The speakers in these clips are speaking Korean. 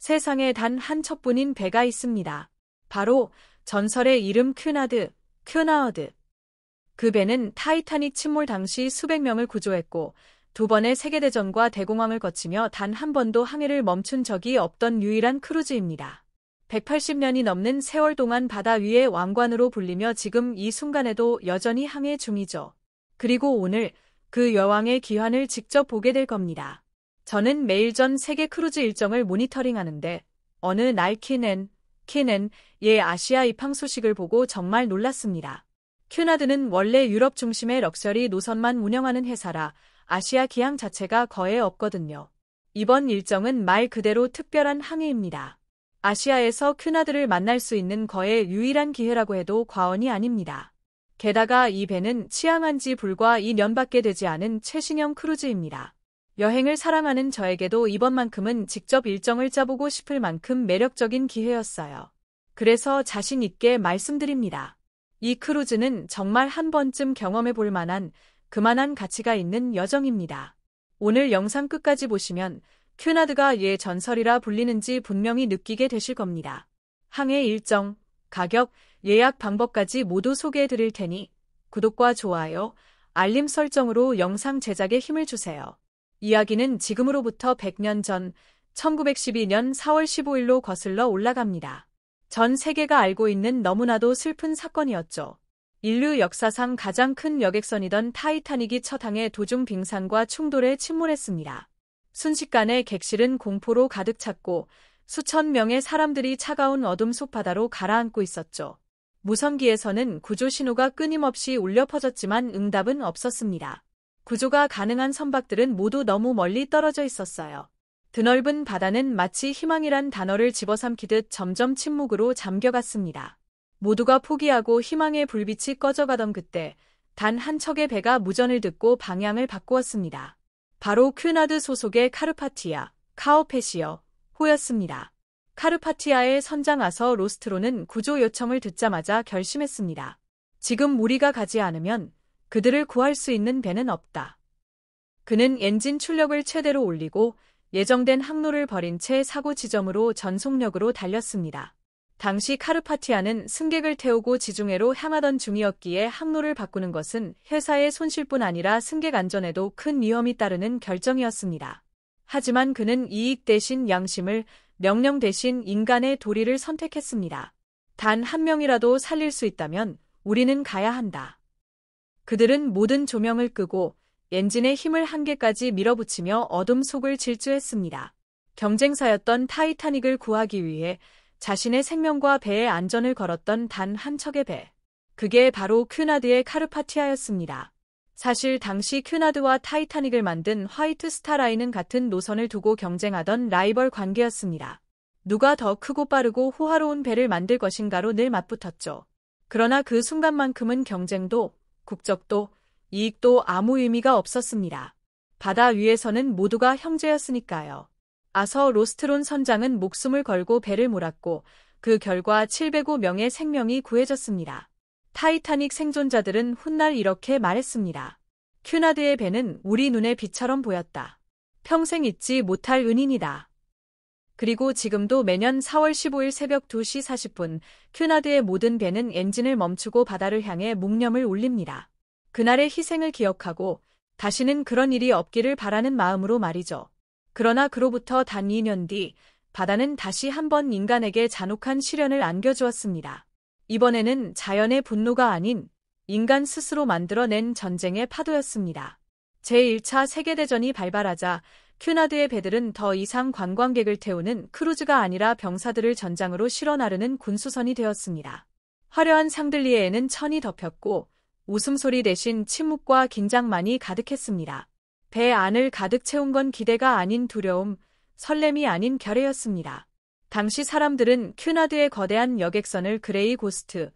세상에 단 한 척뿐인 배가 있습니다. 바로 전설의 이름 큐나우드. 그 배는 타이타닉 침몰 당시 수백 명을 구조했고 두 번의 세계대전과 대공황을 거치며 단 한 번도 항해를 멈춘 적이 없던 유일한 크루즈입니다. 180년이 넘는 세월 동안 바다 위의 왕관으로 불리며 지금 이 순간에도 여전히 항해 중이죠. 그리고 오늘 그 여왕의 귀환을 직접 보게 될 겁니다. 저는 매일 전 세계 크루즈 일정을 모니터링하는데 어느 날 킨엔의 아시아 입항 소식을 보고 정말 놀랐습니다. 큐나드는 원래 유럽 중심의 럭셔리 노선만 운영하는 회사라 아시아 기항 자체가 거의 없거든요. 이번 일정은 말 그대로 특별한 항해입니다. 아시아에서 큐나드를 만날 수 있는 거의 유일한 기회라고 해도 과언이 아닙니다. 게다가 이 배는 취항한 지 불과 2년밖에 되지 않은 최신형 크루즈입니다. 여행을 사랑하는 저에게도 이번만큼은 직접 일정을 짜보고 싶을 만큼 매력적인 기회였어요. 그래서 자신 있게 말씀드립니다. 이 크루즈는 정말 한 번쯤 경험해 볼 만한 그만한 가치가 있는 여정입니다. 오늘 영상 끝까지 보시면 큐나드가 왜 전설이라 불리는지 분명히 느끼게 되실 겁니다. 항해 일정, 가격, 예약 방법까지 모두 소개해 드릴 테니 구독과 좋아요, 알림 설정으로 영상 제작에 힘을 주세요. 이야기는 지금으로부터 100년 전 1912년 4월 15일로 거슬러 올라갑니다. 전 세계가 알고 있는 너무나도 슬픈 사건이었죠. 인류 역사상 가장 큰 여객선이던 타이타닉이 첫 항해 도중 빙산과 충돌해 침몰했습니다. 순식간에 객실은 공포로 가득 찼고 수천 명의 사람들이 차가운 어둠 속 바다로 가라앉고 있었죠. 무선기에서는 구조 신호가 끊임없이 울려 퍼졌지만 응답은 없었습니다. 구조가 가능한 선박들은 모두 너무 멀리 떨어져 있었어요. 드넓은 바다는 마치 희망이란 단어를 집어삼키듯 점점 침묵으로 잠겨갔습니다. 모두가 포기하고 희망의 불빛이 꺼져가던 그때 단 한 척의 배가 무전을 듣고 방향을 바꾸었습니다. 바로 큐나드 소속의 카르파티아호였습니다. 카르파티아의 선장 아서 로스트로는 구조 요청을 듣자마자 결심했습니다. 지금 우리가 가지 않으면 그들을 구할 수 있는 배는 없다. 그는 엔진 출력을 최대로 올리고 예정된 항로를 버린 채 사고 지점으로 전속력으로 달렸습니다. 당시 카르파티아는 승객을 태우고 지중해로 향하던 중이었기에 항로를 바꾸는 것은 회사의 손실뿐 아니라 승객 안전에도 큰 위험이 따르는 결정이었습니다. 하지만 그는 이익 대신 양심을, 명령 대신 인간의 도리를 선택했습니다. 단 한 명이라도 살릴 수 있다면 우리는 가야 한다. 그들은 모든 조명을 끄고 엔진의 힘을 한계까지 밀어붙이며 어둠 속을 질주했습니다. 경쟁사였던 타이타닉을 구하기 위해 자신의 생명과 배의 안전을 걸었던 단 한 척의 배. 그게 바로 큐나드의 카르파티아였습니다. 사실 당시 큐나드와 타이타닉을 만든 화이트 스타라인은 같은 노선을 두고 경쟁하던 라이벌 관계였습니다. 누가 더 크고 빠르고 호화로운 배를 만들 것인가로 늘 맞붙었죠. 그러나 그 순간만큼은 경쟁도, 국적도, 이익도 아무 의미가 없었습니다. 바다 위에서는 모두가 형제였으니까요. 아서 로스트론 선장은 목숨을 걸고 배를 몰았고 그 결과 705명의 생명이 구해졌습니다. 타이타닉 생존자들은 훗날 이렇게 말했습니다. 큐나드의 배는 우리 눈의 빛처럼 보였다. 평생 잊지 못할 은인이다. 그리고 지금도 매년 4월 15일 새벽 2시 40분 큐나드의 모든 배는 엔진을 멈추고 바다를 향해 묵념을 울립니다. 그날의 희생을 기억하고 다시는 그런 일이 없기를 바라는 마음으로 말이죠. 그러나 그로부터 단 2년 뒤 바다는 다시 한번 인간에게 잔혹한 시련을 안겨주었습니다. 이번에는 자연의 분노가 아닌 인간 스스로 만들어낸 전쟁의 파도였습니다. 제1차 세계대전이 발발하자 큐나드의 배들은 더 이상 관광객을 태우는 크루즈가 아니라 병사들을 전장으로 실어 나르는 군수선이 되었습니다. 화려한 샹들리에에는 천이 덮였고 웃음소리 대신 침묵과 긴장만이 가득했습니다. 배 안을 가득 채운 건 기대가 아닌 두려움, 설렘이 아닌 결의였습니다. 당시 사람들은 큐나드의 거대한 여객선을 그레이 고스트,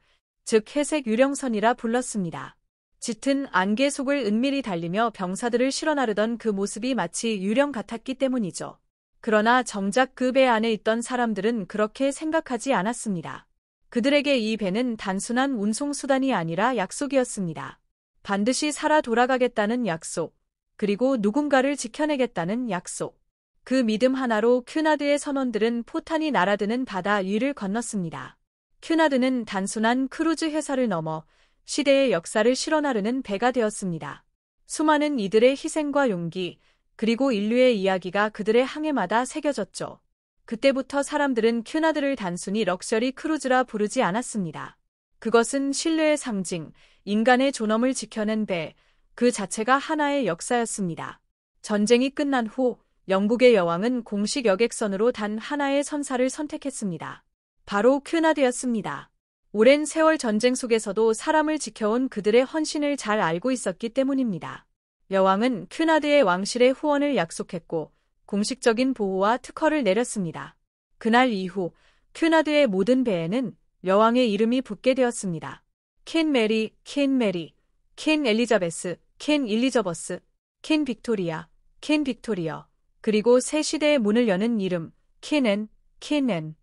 즉 회색 유령선이라 불렀습니다. 짙은 안개 속을 은밀히 달리며 병사들을 실어 나르던 그 모습이 마치 유령 같았기 때문이죠. 그러나 정작 그 배 안에 있던 사람들은 그렇게 생각하지 않았습니다. 그들에게 이 배는 단순한 운송수단이 아니라 약속이었습니다. 반드시 살아 돌아가겠다는 약속, 그리고 누군가를 지켜내겠다는 약속. 그 믿음 하나로 큐나드의 선원들은 포탄이 날아드는 바다 위를 건넜습니다. 큐나드는 단순한 크루즈 회사를 넘어 시대의 역사를 실어나르는 배가 되었습니다. 수많은 이들의 희생과 용기, 그리고 인류의 이야기가 그들의 항해마다 새겨졌죠. 그때부터 사람들은 큐나드를 단순히 럭셔리 크루즈라 부르지 않았습니다. 그것은 신뢰의 상징, 인간의 존엄을 지켜낸 배, 그 자체가 하나의 역사였습니다. 전쟁이 끝난 후 영국의 여왕은 공식 여객선으로 단 하나의 선사를 선택했습니다. 바로 큐나드였습니다. 오랜 세월 전쟁 속에서도 사람을 지켜온 그들의 헌신을 잘 알고 있었기 때문입니다. 여왕은 큐나드의 왕실의 후원을 약속했고 공식적인 보호와 특허를 내렸습니다. 그날 이후 큐나드의 모든 배에는 여왕의 이름이 붙게 되었습니다. 퀸 메리, 퀸 메리, 퀸 엘리자베스, 퀸 일리저버스, 퀸 빅토리아, 퀸 빅토리어, 그리고 새 시대의 문을 여는 이름, 퀸 앤, 퀸 앤.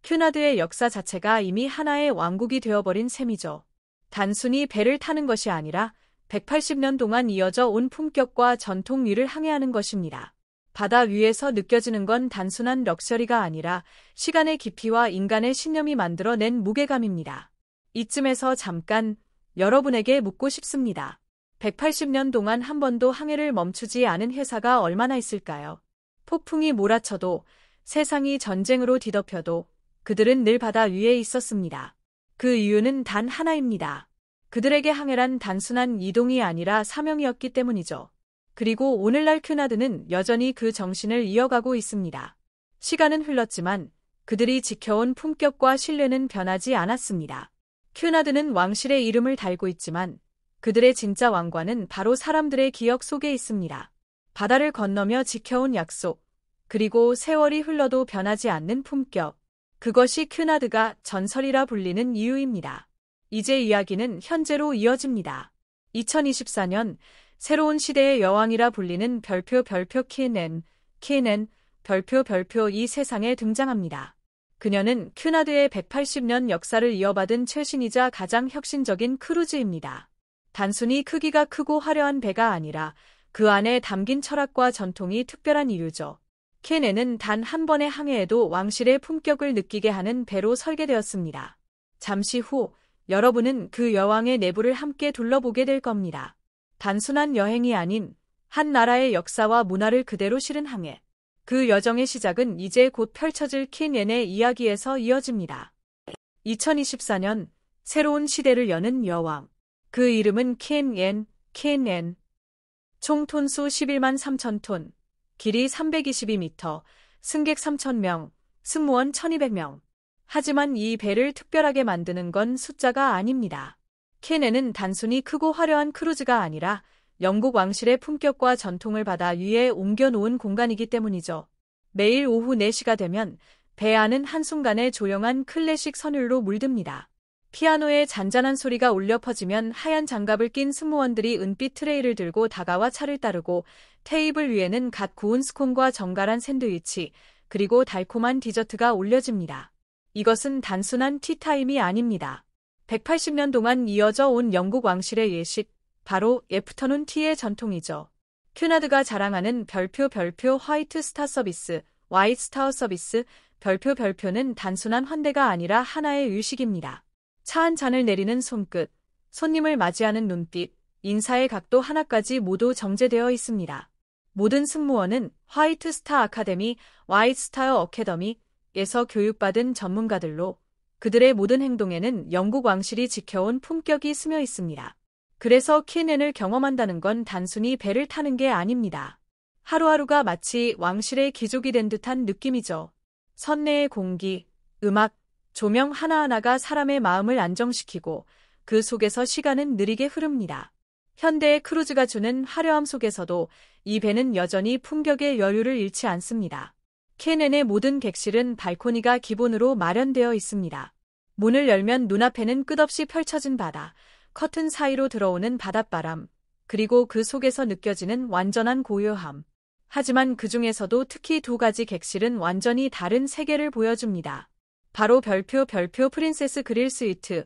큐나드의 역사 자체가 이미 하나의 왕국이 되어버린 셈이죠. 단순히 배를 타는 것이 아니라 180년 동안 이어져 온 품격과 전통 위를 항해하는 것입니다. 바다 위에서 느껴지는 건 단순한 럭셔리가 아니라 시간의 깊이와 인간의 신념이 만들어낸 무게감입니다. 이쯤에서 잠깐 여러분에게 묻고 싶습니다. 180년 동안 한 번도 항해를 멈추지 않은 회사가 얼마나 있을까요? 폭풍이 몰아쳐도, 세상이 전쟁으로 뒤덮여도 그들은 늘 바다 위에 있었습니다. 그 이유는 단 하나입니다. 그들에게 항해란 단순한 이동이 아니라 사명이었기 때문이죠. 그리고 오늘날 큐나드는 여전히 그 정신을 이어가고 있습니다. 시간은 흘렀지만 그들이 지켜온 품격과 신뢰는 변하지 않았습니다. 큐나드는 왕실의 이름을 달고 있지만 그들의 진짜 왕관은 바로 사람들의 기억 속에 있습니다. 바다를 건너며 지켜온 약속, 그리고 세월이 흘러도 변하지 않는 품격. 그것이 큐나드가 전설이라 불리는 이유입니다. 이제 이야기는 현재로 이어집니다. 2024년 새로운 시대의 여왕이라 불리는 별표 퀸앤, 별표 이 세상에 등장합니다. 그녀는 큐나드의 180년 역사를 이어받은 최신이자 가장 혁신적인 크루즈입니다. 단순히 크기가 크고 화려한 배가 아니라 그 안에 담긴 철학과 전통이 특별한 이유죠. 퀸앤은 단 한 번의 항해에도 왕실의 품격을 느끼게 하는 배로 설계되었습니다. 잠시 후 여러분은 그 여왕의 내부를 함께 둘러보게 될 겁니다. 단순한 여행이 아닌 한 나라의 역사와 문화를 그대로 실은 항해. 그 여정의 시작은 이제 곧 펼쳐질 퀸앤의 이야기에서 이어집니다. 2024년 새로운 시대를 여는 여왕. 그 이름은 퀸앤. 총 톤수 11만 3천 톤, 길이 322m, 승객 3,000명, 승무원 1,200명. 하지만 이 배를 특별하게 만드는 건 숫자가 아닙니다. 퀸앤은 단순히 크고 화려한 크루즈가 아니라 영국 왕실의 품격과 전통을 바다 위에 옮겨놓은 공간이기 때문이죠. 매일 오후 4시가 되면 배 안은 한순간에 조용한 클래식 선율로 물듭니다. 피아노의 잔잔한 소리가 울려 퍼지면 하얀 장갑을 낀 승무원들이 은빛 트레이를 들고 다가와 차를 따르고 테이블 위에는 갓 구운 스콘과 정갈한 샌드위치, 그리고 달콤한 디저트가 올려집니다. 이것은 단순한 티타임이 아닙니다. 180년 동안 이어져 온 영국 왕실의 예식, 바로 애프터눈 티의 전통이죠. 큐나드가 자랑하는 별표 화이트 스타 서비스, 화이트 스타어 서비스, 별표는 단순한 환대가 아니라 하나의 의식입니다. 차 한 잔을 내리는 손끝, 손님을 맞이하는 눈빛, 인사의 각도 하나까지 모두 정제되어 있습니다. 모든 승무원은 화이트 스타 아카데미, 화이트 스타어 어캐더미에서 교육받은 전문가들로 그들의 모든 행동에는 영국 왕실이 지켜온 품격이 스며 있습니다. 그래서 퀸앤을 경험한다는 건 단순히 배를 타는 게 아닙니다. 하루하루가 마치 왕실의 귀족이 된 듯한 느낌이죠. 선내의 공기, 음악, 조명 하나하나가 사람의 마음을 안정시키고 그 속에서 시간은 느리게 흐릅니다. 현대의 크루즈가 주는 화려함 속에서도 이 배는 여전히 품격의 여유를 잃지 않습니다. 퀸앤의 모든 객실은 발코니가 기본으로 마련되어 있습니다. 문을 열면 눈앞에는 끝없이 펼쳐진 바다, 커튼 사이로 들어오는 바닷바람, 그리고 그 속에서 느껴지는 완전한 고요함. 하지만 그 중에서도 특히 두 가지 객실은 완전히 다른 세계를 보여줍니다. 바로 별표 프린세스 그릴 스위트,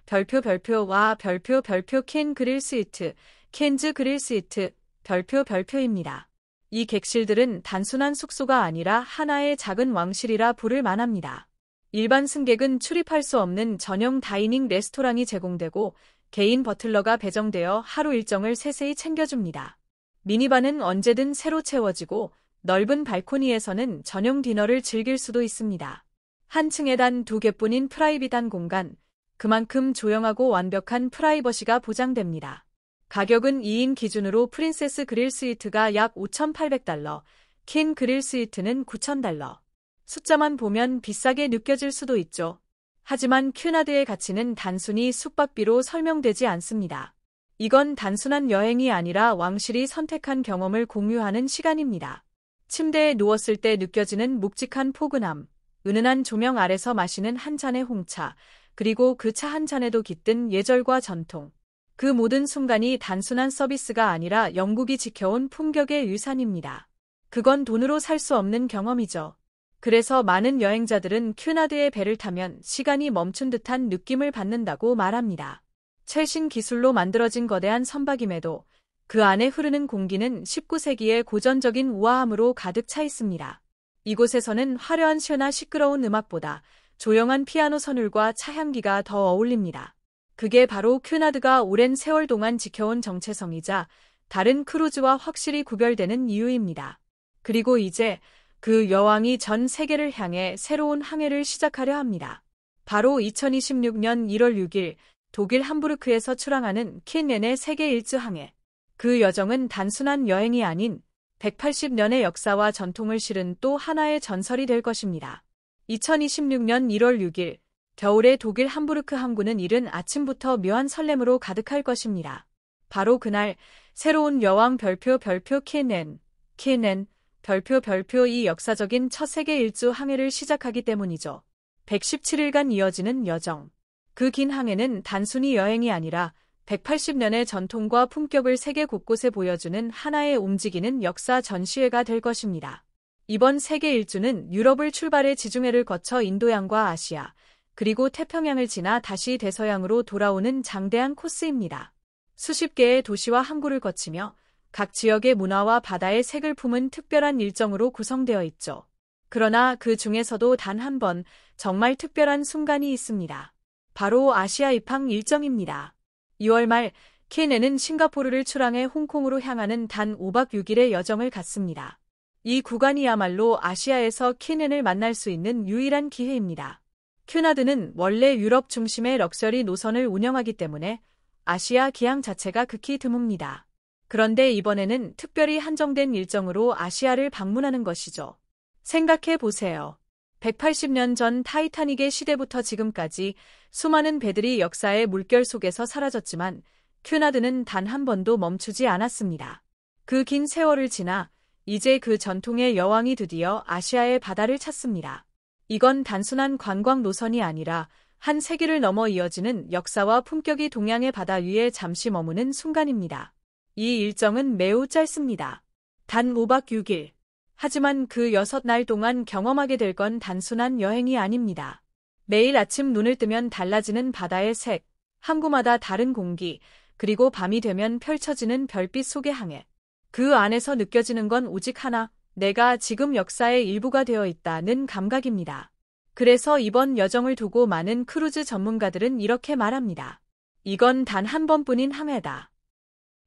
별표와 별표 퀸 그릴 스위트, 퀸즈 그릴 스위트, 별표입니다. 이 객실들은 단순한 숙소가 아니라 하나의 작은 왕실이라 부를 만합니다. 일반 승객은 출입할 수 없는 전용 다이닝 레스토랑이 제공되고 개인 버틀러가 배정되어 하루 일정을 세세히 챙겨줍니다. 미니바는 언제든 새로 채워지고 넓은 발코니에서는 저녁 디너를 즐길 수도 있습니다. 한 층에 단 2개뿐인 프라이빗한 공간, 그만큼 조용하고 완벽한 프라이버시가 보장됩니다. 가격은 2인 기준으로 프린세스 그릴 스위트가 약 $5,800, 퀸 그릴 스위트는 $9,000. 숫자만 보면 비싸게 느껴질 수도 있죠. 하지만 큐나드의 가치는 단순히 숙박비로 설명되지 않습니다. 이건 단순한 여행이 아니라 왕실이 선택한 경험을 공유하는 시간입니다. 침대에 누웠을 때 느껴지는 묵직한 포근함, 은은한 조명 아래서 마시는 한 잔의 홍차, 그리고 그 차 한 잔에도 깃든 예절과 전통. 그 모든 순간이 단순한 서비스가 아니라 영국이 지켜온 품격의 유산입니다. 그건 돈으로 살 수 없는 경험이죠. 그래서 많은 여행자들은 큐나드의 배를 타면 시간이 멈춘 듯한 느낌을 받는다고 말합니다. 최신 기술로 만들어진 거대한 선박임에도 그 안에 흐르는 공기는 19세기의 고전적인 우아함으로 가득 차 있습니다. 이곳에서는 화려한 쇼나 시끄러운 음악보다 조용한 피아노 선율과 차향기가 더 어울립니다. 그게 바로 큐나드가 오랜 세월 동안 지켜온 정체성이자 다른 크루즈와 확실히 구별되는 이유입니다. 그리고 이제 그 여왕이 전 세계를 향해 새로운 항해를 시작하려 합니다. 바로 2026년 1월 6일 독일 함부르크에서 출항하는 퀸앤의 세계 일주 항해. 그 여정은 단순한 여행이 아닌 180년의 역사와 전통을 실은 또 하나의 전설이 될 것입니다. 2026년 1월 6일 겨울의 독일 함부르크 항구는 이른 아침부터 묘한 설렘으로 가득할 것입니다. 바로 그날 새로운 여왕 별표 퀸앤 별표 이 역사적인 첫 세계 일주 항해를 시작하기 때문이죠. 117일간 이어지는 여정. 그 긴 항해는 단순히 여행이 아니라 180년의 전통과 품격을 세계 곳곳에 보여주는 하나의 움직이는 역사 전시회가 될 것입니다. 이번 세계 일주는 유럽을 출발해 지중해를 거쳐 인도양과 아시아, 그리고 태평양을 지나 다시 대서양으로 돌아오는 장대한 코스입니다. 수십 개의 도시와 항구를 거치며 각 지역의 문화와 바다의 색을 품은 특별한 일정으로 구성되어 있죠. 그러나 그 중에서도 단 한 번 정말 특별한 순간이 있습니다. 바로 아시아 입항 일정입니다. 2월 말 퀸앤은 싱가포르를 출항해 홍콩으로 향하는 단 5박 6일의 여정을 갖습니다. 이 구간이야말로 아시아에서 퀸앤을 만날 수 있는 유일한 기회입니다. 큐나드는 원래 유럽 중심의 럭셔리 노선을 운영하기 때문에 아시아 기항 자체가 극히 드뭅니다. 그런데 이번에는 특별히 한정된 일정으로 아시아를 방문하는 것이죠. 생각해 보세요. 180년 전 타이타닉의 시대부터 지금까지 수많은 배들이 역사의 물결 속에서 사라졌지만 큐나드는 단 한 번도 멈추지 않았습니다. 그 긴 세월을 지나 이제 그 전통의 여왕이 드디어 아시아의 바다를 찾습니다. 이건 단순한 관광 노선이 아니라 한 세기를 넘어 이어지는 역사와 품격이 동양의 바다 위에 잠시 머무는 순간입니다. 이 일정은 매우 짧습니다. 단 5박 6일. 하지만 그 6날 동안 경험하게 될 건 단순한 여행이 아닙니다. 매일 아침 눈을 뜨면 달라지는 바다의 색, 항구마다 다른 공기, 그리고 밤이 되면 펼쳐지는 별빛 속의 항해. 그 안에서 느껴지는 건 오직 하나, 내가 지금 역사의 일부가 되어 있다는 감각입니다. 그래서 이번 여정을 두고 많은 크루즈 전문가들은 이렇게 말합니다. 이건 단 한 번뿐인 항해다.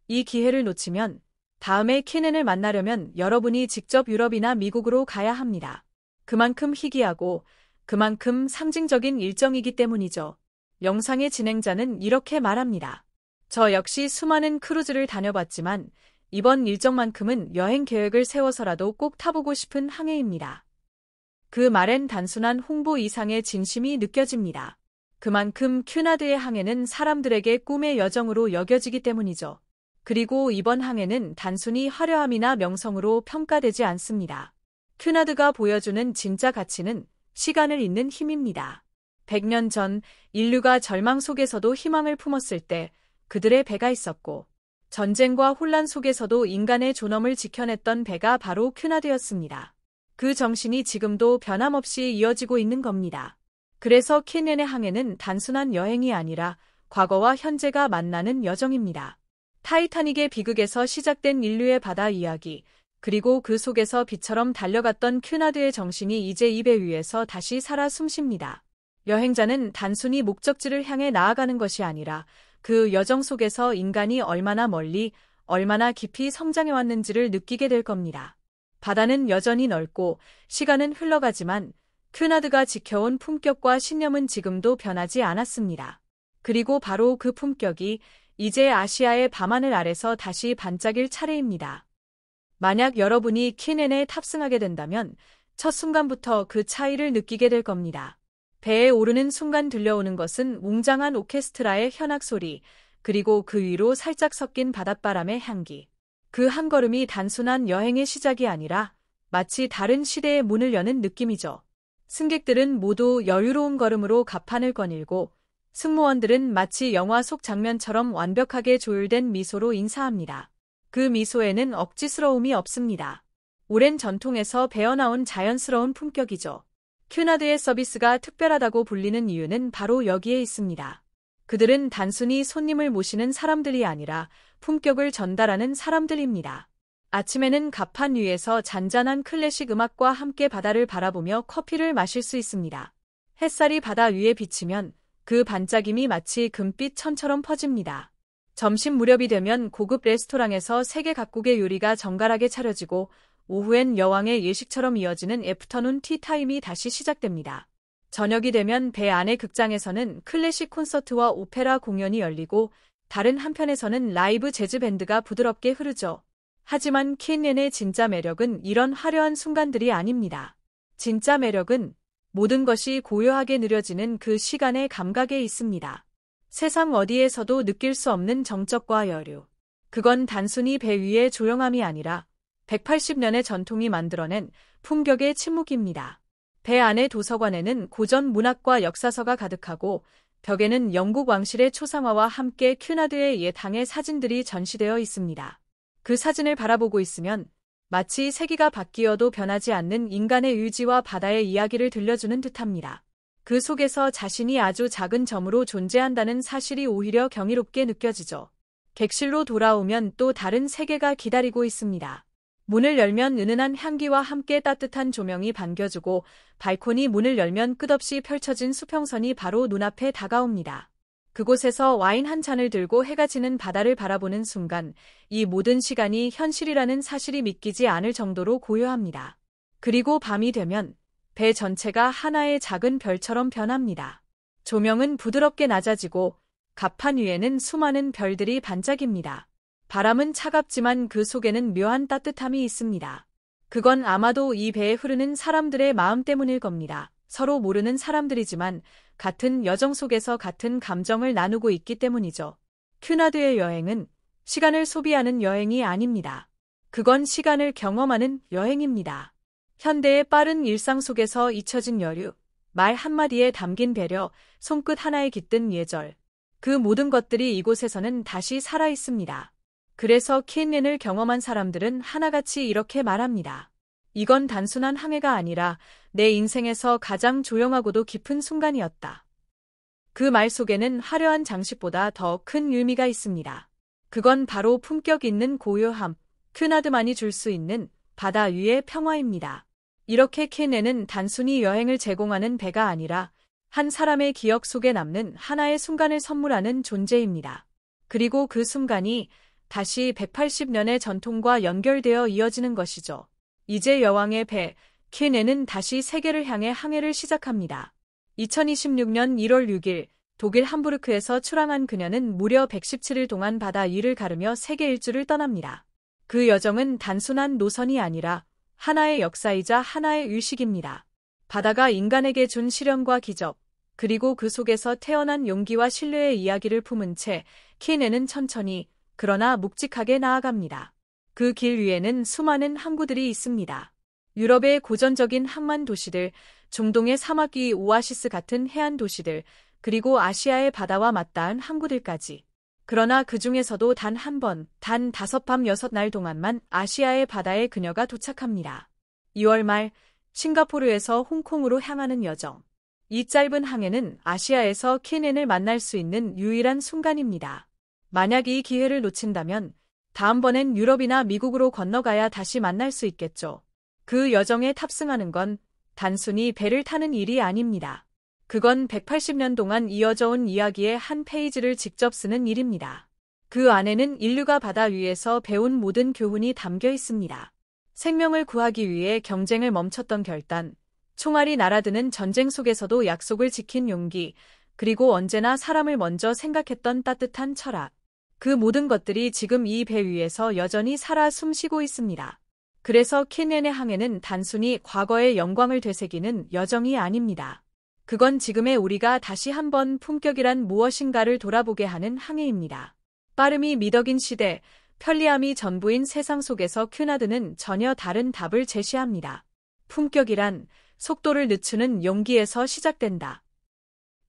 이 기회를 놓치면 다음에 퀸앤을 만나려면 여러분이 직접 유럽이나 미국으로 가야 합니다. 그만큼 희귀하고 그만큼 상징적인 일정이기 때문이죠. 영상의 진행자는 이렇게 말합니다. 저 역시 수많은 크루즈를 다녀봤지만 이번 일정만큼은 여행 계획을 세워서라도 꼭 타보고 싶은 항해입니다. 그 말엔 단순한 홍보 이상의 진심이 느껴집니다. 그만큼 큐나드의 항해는 사람들에게 꿈의 여정으로 여겨지기 때문이죠. 그리고 이번 항해는 단순히 화려함이나 명성으로 평가되지 않습니다. 큐나드가 보여주는 진짜 가치는 시간을 잇는 힘입니다. 100년 전 인류가 절망 속에서도 희망을 품었을 때 그들의 배가 있었고 전쟁과 혼란 속에서도 인간의 존엄을 지켜냈던 배가 바로 큐나드였습니다. 그 정신이 지금도 변함없이 이어지고 있는 겁니다. 그래서 퀸앤의 항해는 단순한 여행이 아니라 과거와 현재가 만나는 여정입니다. 타이타닉의 비극에서 시작된 인류의 바다 이야기, 그리고 그 속에서 비처럼 달려갔던 큐나드의 정신이 이제 이 배 위에서 다시 살아 숨쉽니다. 여행자는 단순히 목적지를 향해 나아가는 것이 아니라 그 여정 속에서 인간이 얼마나 멀리, 얼마나 깊이 성장해왔는지를 느끼게 될 겁니다. 바다는 여전히 넓고 시간은 흘러가지만 큐나드가 지켜온 품격과 신념은 지금도 변하지 않았습니다. 그리고 바로 그 품격이 이제 아시아의 밤하늘 아래서 다시 반짝일 차례입니다. 만약 여러분이 퀸앤에 탑승하게 된다면 첫 순간부터 그 차이를 느끼게 될 겁니다. 배에 오르는 순간 들려오는 것은 웅장한 오케스트라의 현악 소리, 그리고 그 위로 살짝 섞인 바닷바람의 향기. 그 한 걸음이 단순한 여행의 시작이 아니라 마치 다른 시대의 문을 여는 느낌이죠. 승객들은 모두 여유로운 걸음으로 갑판을 거닐고 승무원들은 마치 영화 속 장면처럼 완벽하게 조율된 미소로 인사합니다. 그 미소에는 억지스러움이 없습니다. 오랜 전통에서 배어나온 자연스러운 품격이죠. 큐나드의 서비스가 특별하다고 불리는 이유는 바로 여기에 있습니다. 그들은 단순히 손님을 모시는 사람들이 아니라 품격을 전달하는 사람들입니다. 아침에는 갑판 위에서 잔잔한 클래식 음악과 함께 바다를 바라보며 커피를 마실 수 있습니다. 햇살이 바다 위에 비치면 그 반짝임이 마치 금빛 천처럼 퍼집니다. 점심 무렵이 되면 고급 레스토랑에서 세계 각국의 요리가 정갈하게 차려지고 오후엔 여왕의 예식처럼 이어지는 애프터눈 티타임이 다시 시작됩니다. 저녁이 되면 배 안의 극장에서는 클래식 콘서트와 오페라 공연이 열리고 다른 한편에서는 라이브 재즈 밴드가 부드럽게 흐르죠. 하지만 퀸앤의 진짜 매력은 이런 화려한 순간들이 아닙니다. 진짜 매력은 모든 것이 고요하게 느려지는 그 시간의 감각에 있습니다. 세상 어디에서도 느낄 수 없는 정적과 여유. 그건 단순히 배 위의 조용함이 아니라 180년의 전통이 만들어낸 품격의 침묵입니다. 배 안의 도서관에는 고전 문학과 역사서가 가득하고 벽에는 영국 왕실의 초상화와 함께 큐나드의 옛 항해 사진들이 전시되어 있습니다. 그 사진을 바라보고 있으면 마치 세기가 바뀌어도 변하지 않는 인간의 의지와 바다의 이야기를 들려주는 듯합니다. 그 속에서 자신이 아주 작은 점으로 존재한다는 사실이 오히려 경이롭게 느껴지죠. 객실로 돌아오면 또 다른 세계가 기다리고 있습니다. 문을 열면 은은한 향기와 함께 따뜻한 조명이 반겨주고 발코니 문을 열면 끝없이 펼쳐진 수평선이 바로 눈앞에 다가옵니다. 그곳에서 와인 한 잔을 들고 해가 지는 바다를 바라보는 순간 이 모든 시간이 현실이라는 사실이 믿기지 않을 정도로 고요합니다. 그리고 밤이 되면 배 전체가 하나의 작은 별처럼 변합니다. 조명은 부드럽게 낮아지고 갑판 위에는 수많은 별들이 반짝입니다. 바람은 차갑지만 그 속에는 묘한 따뜻함이 있습니다. 그건 아마도 이 배에 흐르는 사람들의 마음 때문일 겁니다. 서로 모르는 사람들이지만 같은 여정 속에서 같은 감정을 나누고 있기 때문이죠. 큐나드의 여행은 시간을 소비하는 여행이 아닙니다. 그건 시간을 경험하는 여행입니다. 현대의 빠른 일상 속에서 잊혀진 여류, 말 한마디에 담긴 배려, 손끝 하나에 깃든 예절. 그 모든 것들이 이곳에서는 다시 살아 있습니다. 그래서 퀸앤을 경험한 사람들은 하나같이 이렇게 말합니다. 이건 단순한 항해가 아니라 내 인생에서 가장 조용하고도 깊은 순간이었다. 그 말 속에는 화려한 장식보다 더 큰 의미가 있습니다. 그건 바로 품격 있는 고요함, 큐나드만이 줄 수 있는 바다 위의 평화입니다. 이렇게 퀸앤은 단순히 여행을 제공하는 배가 아니라 한 사람의 기억 속에 남는 하나의 순간을 선물하는 존재입니다. 그리고 그 순간이 다시 180년의 전통과 연결되어 이어지는 것이죠. 이제 여왕의 배, 퀸앤은 다시 세계를 향해 항해를 시작합니다. 2026년 1월 6일 독일 함부르크에서 출항한 그녀는 무려 117일 동안 바다 위를 가르며 세계 일주를 떠납니다. 그 여정은 단순한 노선이 아니라 하나의 역사이자 하나의 의식입니다. 바다가 인간에게 준 시련과 기적, 그리고 그 속에서 태어난 용기와 신뢰의 이야기를 품은 채 퀸앤은 천천히 그러나 묵직하게 나아갑니다. 그 길 위에는 수많은 항구들이 있습니다. 유럽의 고전적인 항만 도시들, 중동의 사막 위 오아시스 같은 해안 도시들, 그리고 아시아의 바다와 맞닿은 항구들까지. 그러나 그 중에서도 단 한 번, 단 5밤 6날 동안만 아시아의 바다에 그녀가 도착합니다. 2월 말 싱가포르에서 홍콩으로 향하는 여정. 이 짧은 항해는 아시아에서 퀸앤을 만날 수 있는 유일한 순간입니다. 만약 이 기회를 놓친다면 다음번엔 유럽이나 미국으로 건너가야 다시 만날 수 있겠죠. 그 여정에 탑승하는 건 단순히 배를 타는 일이 아닙니다. 그건 180년 동안 이어져 온 이야기의 한 페이지를 직접 쓰는 일입니다. 그 안에는 인류가 바다 위에서 배운 모든 교훈이 담겨 있습니다. 생명을 구하기 위해 경쟁을 멈췄던 결단, 총알이 날아드는 전쟁 속에서도 약속을 지킨 용기, 그리고 언제나 사람을 먼저 생각했던 따뜻한 철학. 그 모든 것들이 지금 이 배 위에서 여전히 살아 숨쉬고 있습니다. 그래서 킨넨의 항해는 단순히 과거의 영광을 되새기는 여정이 아닙니다. 그건 지금의 우리가 다시 한번 품격이란 무엇인가를 돌아보게 하는 항해입니다. 빠름이 미덕인 시대, 편리함이 전부인 세상 속에서 큐나드는 전혀 다른 답을 제시합니다. 품격이란 속도를 늦추는 용기에서 시작된다.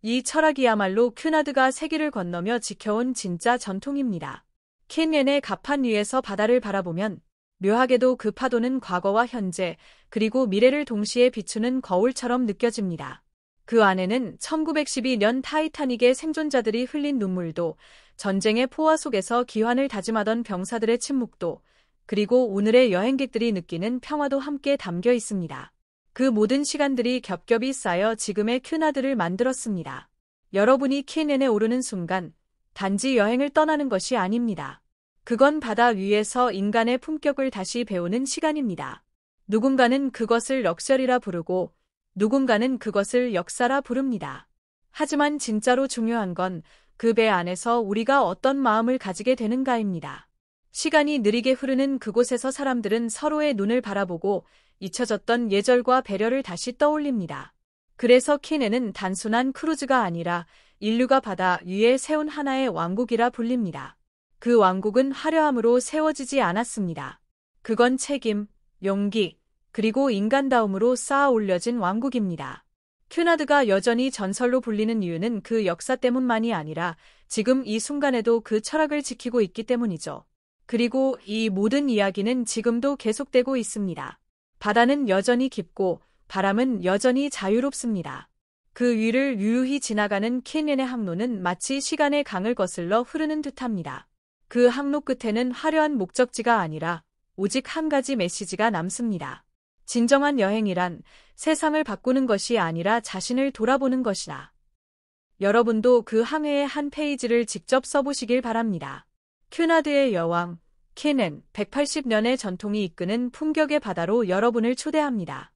이 철학이야말로 큐나드가 세기를 건너며 지켜온 진짜 전통입니다. 킨넨의 갑판 위에서 바다를 바라보면 묘하게도 그 파도는 과거와 현재, 그리고 미래를 동시에 비추는 거울처럼 느껴집니다. 그 안에는 1912년 타이타닉의 생존자들이 흘린 눈물도, 전쟁의 포화 속에서 기환을 다짐하던 병사들의 침묵도, 그리고 오늘의 여행객들이 느끼는 평화도 함께 담겨 있습니다. 그 모든 시간들이 겹겹이 쌓여 지금의 큐나드를 만들었습니다. 여러분이 킨넨에 오르는 순간 단지 여행을 떠나는 것이 아닙니다. 그건 바다 위에서 인간의 품격을 다시 배우는 시간입니다. 누군가는 그것을 럭셔리라 부르고 누군가는 그것을 역사라 부릅니다. 하지만 진짜로 중요한 건 그 배 안에서 우리가 어떤 마음을 가지게 되는가입니다. 시간이 느리게 흐르는 그곳에서 사람들은 서로의 눈을 바라보고 잊혀졌던 예절과 배려를 다시 떠올립니다. 그래서 킨넨은 단순한 크루즈가 아니라 인류가 바다 위에 세운 하나의 왕국이라 불립니다. 그 왕국은 화려함으로 세워지지 않았습니다. 그건 책임, 용기, 그리고 인간다움으로 쌓아 올려진 왕국입니다. 큐나드가 여전히 전설로 불리는 이유는 그 역사 때문만이 아니라 지금 이 순간에도 그 철학을 지키고 있기 때문이죠. 그리고 이 모든 이야기는 지금도 계속되고 있습니다. 바다는 여전히 깊고 바람은 여전히 자유롭습니다. 그 위를 유유히 지나가는 킨넨의 항로는 마치 시간의 강을 거슬러 흐르는 듯합니다. 그 항로 끝에는 화려한 목적지가 아니라 오직 한 가지 메시지가 남습니다. 진정한 여행이란 세상을 바꾸는 것이 아니라 자신을 돌아보는 것이다. 여러분도 그 항해의 한 페이지를 직접 써보시길 바랍니다. 큐나드의 여왕, 킨넨, 180년의 전통이 이끄는 품격의 바다로 여러분을 초대합니다.